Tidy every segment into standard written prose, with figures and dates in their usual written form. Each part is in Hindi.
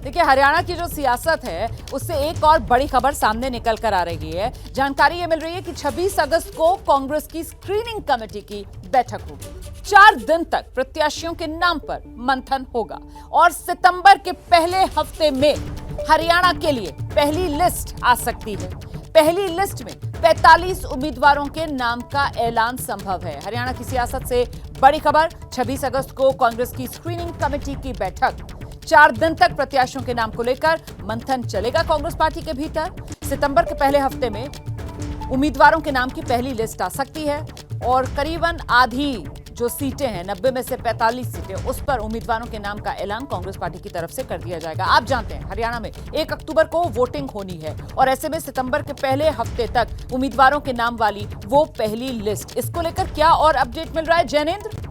देखिए, हरियाणा की जो सियासत है उससे एक और बड़ी खबर सामने निकल कर आ रही है। जानकारी ये मिल रही है कि 26 अगस्त को कांग्रेस की स्क्रीनिंग कमेटी की बैठक होगी। 4 दिन तक प्रत्याशियों के नाम पर मंथन होगा और सितंबर के पहले हफ्ते में हरियाणा के लिए पहली लिस्ट आ सकती है। पहली लिस्ट में 45 उम्मीदवारों के नाम का ऐलान संभव है। हरियाणा की सियासत से बड़ी खबर, 26 अगस्त को कांग्रेस की स्क्रीनिंग कमेटी की बैठक। 4 दिन तक प्रत्याशियों के नाम को लेकर मंथन चलेगा कांग्रेस पार्टी के भीतर। सितंबर के पहले हफ्ते में उम्मीदवारों के नाम की पहली लिस्ट आ सकती है और करीबन आधी जो सीटें हैं, 90 में से 45 सीटें, उस पर उम्मीदवारों के नाम का ऐलान कांग्रेस पार्टी की तरफ से कर दिया जाएगा। आप जानते हैं हरियाणा में 1 अक्टूबर को वोटिंग होनी है और ऐसे में सितंबर के पहले हफ्ते तक उम्मीदवारों के नाम वाली वो पहली लिस्ट, इसको लेकर क्या और अपडेट मिल रहा है जैनेंद्र?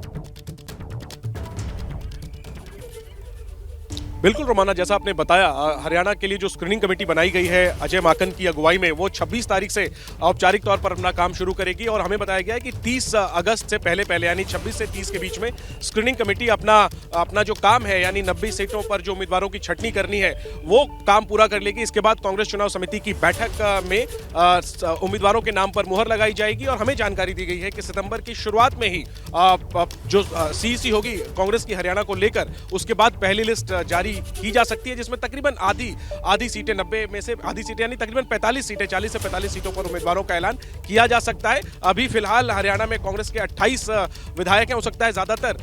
बिल्कुल रोमाना, जैसा आपने बताया, हरियाणा के लिए जो स्क्रीनिंग कमेटी बनाई गई है अजय माकन की अगुवाई में, वो 26 तारीख से औपचारिक तौर पर अपना काम शुरू करेगी और हमें बताया गया है कि 30 अगस्त से पहले यानी 26 से 30 के बीच में स्क्रीनिंग कमेटी अपना जो काम है यानी 90 सीटों पर जो उम्मीदवारों की छंटनी करनी है वो काम पूरा कर लेगी। इसके बाद कांग्रेस चुनाव समिति की बैठक में उम्मीदवारों के नाम पर मुहर लगाई जाएगी और हमें जानकारी दी गई है कि सितंबर की शुरुआत में ही जो सीईसी होगी कांग्रेस की हरियाणा को लेकर, उसके बाद पहली लिस्ट जारी की जा सकती है, जिसमें तकरीबन आधी सीटें, 90 में से आधी सीटें यानी तकरीबन 45 सीटें, 40 से 45 सीटों पर उम्मीदवारों का ऐलान किया जा सकता है। अभी फिलहाल हरियाणा में कांग्रेस के 28 विधायक हैं। हो सकता है ज्यादातर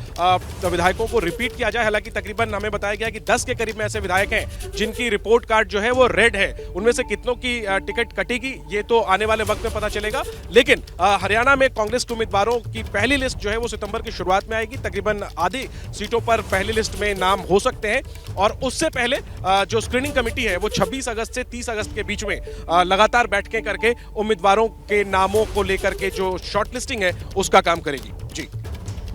विधायकों को रिपीट किया जाए। हालांकि तकरीबन हमें बताया गया कि 10 के करीब में ऐसे विधायक हैं जिनकी रिपोर्ट कार्ड जो है वो रेड है। उनमें से कितनों की टिकट कटेगी ये तो आने वाले वक्त में पता चलेगा, लेकिन हरियाणा में कांग्रेस के उम्मीदवारों की पहली लिस्ट जो है वो सितंबर की शुरुआत में आएगी। तकरीबन आधी सीटों पर पहली लिस्ट में नाम हो सकते हैं और उससे पहले जो स्क्रीनिंग कमेटी है वो 26 अगस्त से 30 अगस्त के बीच में लगातार बैठकें करके उम्मीदवारों के नामों को लेकर के जो शॉर्टलिस्टिंग है उसका काम करेगी। जी,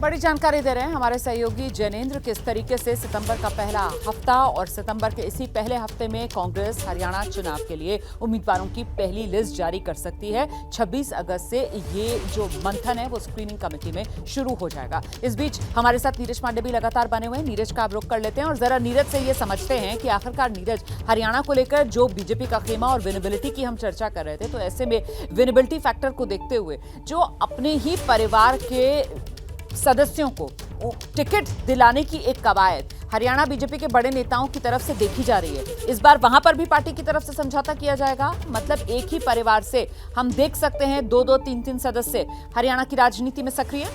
बड़ी जानकारी दे रहे हैं हमारे सहयोगी जैनेंद्र। किस तरीके से सितंबर का पहला हफ्ता और सितंबर के इसी पहले हफ्ते में कांग्रेस हरियाणा चुनाव के लिए उम्मीदवारों की पहली लिस्ट जारी कर सकती है। 26 अगस्त से ये जो मंथन है वो स्क्रीनिंग कमेटी में शुरू हो जाएगा। इस बीच हमारे साथ नीरज पांडे भी लगातार बने हुए हैं। नीरज का आप रुख कर लेते हैं और जरा नीरज से ये समझते हैं कि आखिरकार नीरज, हरियाणा को लेकर जो बीजेपी का खेमा और विनेबिलिटी की हम चर्चा कर रहे थे, तो ऐसे में विनेबिलिटी फैक्टर को देखते हुए जो अपने ही परिवार के सदस्यों को टिकट दिलाने की एक कवायद हरियाणा बीजेपी के बड़े नेताओं की तरफ से देखी जा रही है, इस बार वहां पर भी पार्टी की तरफ से समझौता किया जाएगा। मतलब एक ही परिवार से हम देख सकते हैं 2-2, 3-3 सदस्य हरियाणा की राजनीति में सक्रिय।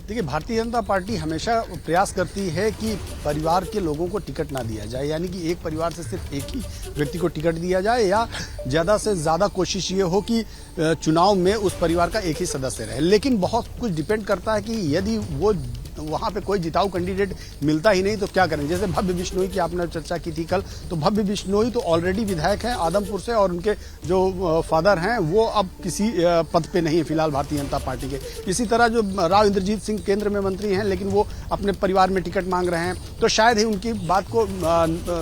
देखिए, भारतीय जनता पार्टी हमेशा प्रयास करती है कि परिवार के लोगों को टिकट ना दिया जाए, यानी कि एक परिवार से सिर्फ एक ही व्यक्ति को टिकट दिया जाए या ज़्यादा से ज़्यादा कोशिश ये हो कि चुनाव में उस परिवार का एक ही सदस्य रहे। लेकिन बहुत कुछ डिपेंड करता है कि यदि वो वहाँ पे कोई जिताऊ कैंडिडेट मिलता ही नहीं तो क्या करें। जैसे भव्य बिश्नोई की आपने चर्चा की थी कल, तो भव्य बिश्नोई तो ऑलरेडी विधायक हैं आदमपुर से और उनके जो फादर हैं वो अब किसी पद पे नहीं है फिलहाल भारतीय जनता पार्टी के। इसी तरह जो राव इंद्रजीत सिंह केंद्र में मंत्री हैं लेकिन वो अपने परिवार में टिकट मांग रहे हैं, तो शायद ही उनकी बात को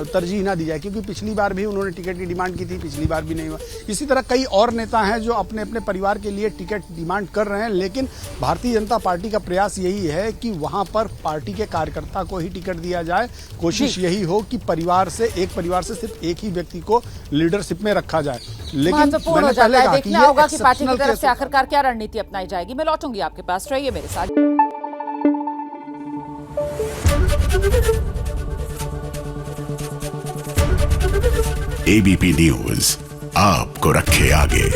तरजीह ना दी जाए, क्योंकि पिछली बार भी उन्होंने टिकट की डिमांड की थी, पिछली बार भी नहीं हुआ। इसी तरह कई और नेता हैं जो अपने अपने परिवार के लिए टिकट डिमांड कर रहे हैं, लेकिन भारतीय जनता पार्टी का प्रयास यही है कि वहां पर पार्टी के कार्यकर्ता को ही टिकट दिया जाए। कोशिश यही हो कि परिवार से सिर्फ एक ही व्यक्ति को लीडरशिप में रखा जाए। लेकिन महत्वपूर्ण हो जाता है, देखना होगा कि पार्टी की तरफ से आखिरकार क्या रणनीति अपनाई जाएगी। मैं लौटूंगी आपके पास, रहिए मेरे साथ। एबीपी न्यूज आपको रखे आगे।